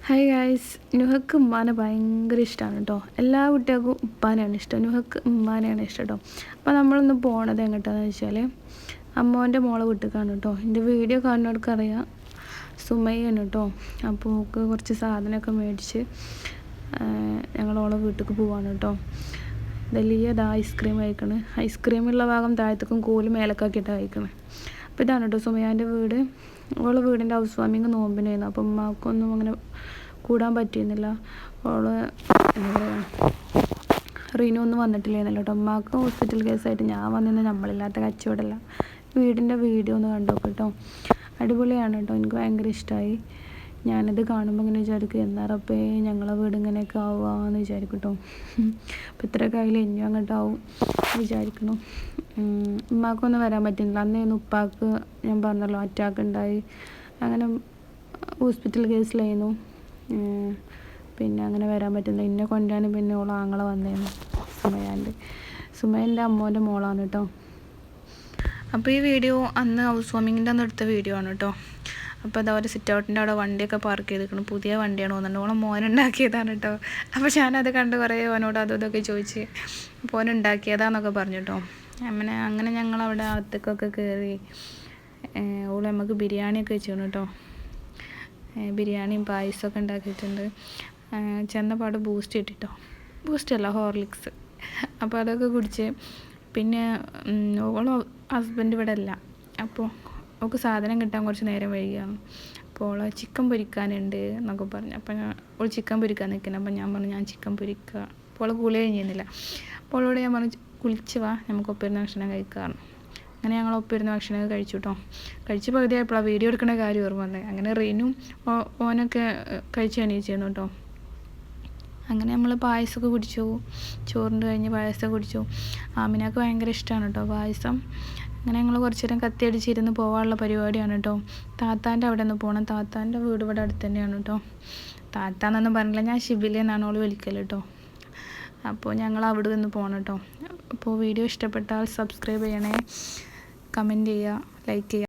Hi guys, നുഹക്ക് ഉമ്മാനെ ഭയങ്കര ഇഷ്ടമാണ് കേട്ടോ. എല്ലാ കുട്ടികൾക്കും ഉപ്പാനെയാണ് ഇഷ്ടം, നുഹക്ക് ഉമ്മാനെയാണ് ഇഷ്ടം കേട്ടോ. അപ്പോൾ നമ്മളൊന്ന് പോണത് എങ്ങോട്ടാന്ന് വെച്ചാൽ അമ്മോൻ്റെ മോളെ വീട്ടിലേക്കാണ് കേട്ടോ. എൻ്റെ വീഡിയോ കാണുന്നവർക്ക് അറിയാം, സുമയ്യാണ് കേട്ടോ. അപ്പോൾ നമുക്ക് കുറച്ച് സാധനമൊക്കെ മേടിച്ച് ഞങ്ങളോളെ വീട്ടിലേക്ക് പോവാണ് കേട്ടോ. വലിയതാ ഐസ്ക്രീം കഴിക്കണ്. ഐസ്ക്രീമുള്ള ഭാഗം താഴത്തേക്കും കോല് മേലക്കാക്കിയിട്ടാണ് കഴിക്കണത്. അപ്പോൾ ഇതാണ് കേട്ടോ സുമയാൻ്റെ വീട്. ഓളെ വീടിൻ്റെ ഹൗസ് വാമിങ് നോമ്പിനായിരുന്നു. അപ്പം ഉമ്മാക്കൊന്നും അങ്ങനെ കൂടാൻ പറ്റിയിരുന്നില്ല. ഓള് എന്താ പറയുക, റീനു ഒന്നും വന്നിട്ടില്ലായിരുന്നല്ലോ കേട്ടോ. ഉമ്മാക്ക് ഹോസ്പിറ്റൽ കേസായിട്ട് ഞാൻ വന്നിരുന്ന നമ്മളില്ലാത്ത കച്ചവടമല്ല. വീടിൻ്റെ വീഡിയോ ഒന്ന് കണ്ടു കേട്ടോ. അടിപൊളിയാണ് കേട്ടോ, എനിക്ക് ഭയങ്കര ഇഷ്ടമായി. ഞാനിത് കാണുമ്പോൾ ഇങ്ങനെ വിചാരിക്കും, എന്നാറപ്പേ ഞങ്ങളെ വീട് ഇങ്ങനെയൊക്കെ ആവുകയെന്ന് വിചാരിക്കും കേട്ടോ. അപ്പോൾ ഇത്ര കയ്യിൽ ഇനിയും അങ്ങോട്ടാവും വിചാരിക്കണം. ഉമ്മാക്കൊന്നും വരാൻ പറ്റുന്നില്ല. അന്നേന്ന് ഉപ്പാക്ക് ഞാൻ പറഞ്ഞല്ലോ അറ്റാക്ക് ഉണ്ടായി, അങ്ങനെ ഹോസ്പിറ്റൽ കേസിലായിരുന്നു. പിന്നെ അങ്ങനെ വരാൻ പറ്റുന്നില്ല. എന്നെ കൊണ്ടുവരാനും പിന്നെ ഓളെ ആങ്ങളെ വന്നേന്ന്, സുമയൻ്റെ അമ്മോൻ്റെ മോളാണ് കേട്ടോ. അപ്പോൾ ഈ വീഡിയോ അന്ന് ഹൗസ് വാമിങ്ങിൻ്റെ അന്ന് എടുത്ത വീഡിയോ ആണ് കേട്ടോ. അപ്പോൾ അതാ ഒരു സിറ്റ് ഔട്ടിൻ്റെ അവിടെ വണ്ടിയൊക്കെ പാർക്ക് ചെയ്തിരിക്കണം. പുതിയ വണ്ടിയാണ് തോന്നുന്നുണ്ട്, ഓണം മോനുണ്ടാക്കിയതാണ് കേട്ടോ. അപ്പോൾ ഞാനത് കണ്ട് കുറേ ഓനോട് അതും ഇതൊക്കെ ചോദിച്ച് മോനുണ്ടാക്കിയതാന്നൊക്കെ പറഞ്ഞു കേട്ടോ. അങ്ങനെ ഞങ്ങളവിടെ അകത്തേക്കൊക്കെ കയറി. ഓള് നമുക്ക് ബിരിയാണിയൊക്കെ വെച്ചിരുന്നു കേട്ടോ. ബിരിയാണിയും പായസമൊക്കെ ഉണ്ടാക്കിയിട്ടുണ്ട്. ചെന്നപാട് ബൂസ്റ്റ് കിട്ടിട്ടോ, ബൂസ്റ്റ് അല്ല ഹോർലിക്സ്. അപ്പോൾ അതൊക്കെ കുടിച്ച് പിന്നെ ഓളോ ഹസ്ബൻഡ് ഇവിടെ അല്ല. അപ്പോൾ അവൾക്ക് സാധനം കിട്ടാൻ കുറച്ച് നേരം വൈകിയാണ്. അപ്പോൾ ഓളെ ചിക്കൻ പൊരിക്കാനുണ്ട് എന്നൊക്കെ പറഞ്ഞു. അപ്പോൾ ഓൾ ചിക്കൻ പൊരിക്കാൻ നിൽക്കുന്നത്. അപ്പോൾ ഞാൻ പറഞ്ഞു ഞാൻ ചിക്കൻ പൊരിക്കുക. അപ്പോൾ ഓളെ കുളി കഴിഞ്ഞിരുന്നില്ല. അപ്പോൾ ഓളോട് ഞാൻ പറഞ്ഞു കുളിച്ച് വാ, നമുക്ക് ഒപ്പിരുന്ന ഭക്ഷണം കഴിക്കാറുണ്ട്. അങ്ങനെ ഞങ്ങൾ ഒപ്പിരുന്ന ഭക്ഷണമൊക്കെ കഴിച്ചു കേട്ടോ. കഴിച്ച് പകുതിയായപ്പോഴാണ് വീഡിയോ എടുക്കുന്ന കാര്യം ഓർമ്മ വന്നത്. അങ്ങനെ റീനും ഓനൊക്കെ കഴിച്ച് എണീച്ചിരുന്നു കേട്ടോ. അങ്ങനെ നമ്മൾ പായസമൊക്കെ കുടിച്ചു. ചോറിൻ്റെ കഴിഞ്ഞ് പായസം കുടിച്ചു. ആമിനക്ക് ഭയങ്കര ഇഷ്ടമാണ് കേട്ടോ പായസം. അങ്ങനെ ഞങ്ങൾ കുറച്ച് നേരം കത്തിയടിച്ചിരുന്ന് പോകാനുള്ള പരിപാടിയാണ് കേട്ടോ. താത്താൻ്റെ അവിടെ നിന്ന് പോകണം. താത്താൻ്റെ വീട് ഇവിടെ അടുത്ത് തന്നെയാണ് കേട്ടോ. താത്താന്നൊന്നും പറഞ്ഞില്ല, ഞാൻ ഷിബിലെന്നാണ് ഓള് വിളിക്കൽ കേട്ടോ. അപ്പോൾ ഞങ്ങൾ അവിടെ നിന്ന് പോകണം കേട്ടോ. അപ്പോൾ വീഡിയോ ഇഷ്ടപ്പെട്ടാൽ സബ്സ്ക്രൈബ് ചെയ്യണേ, കമൻറ്റ് ചെയ്യുക, ലൈക്ക് ചെയ്യുക.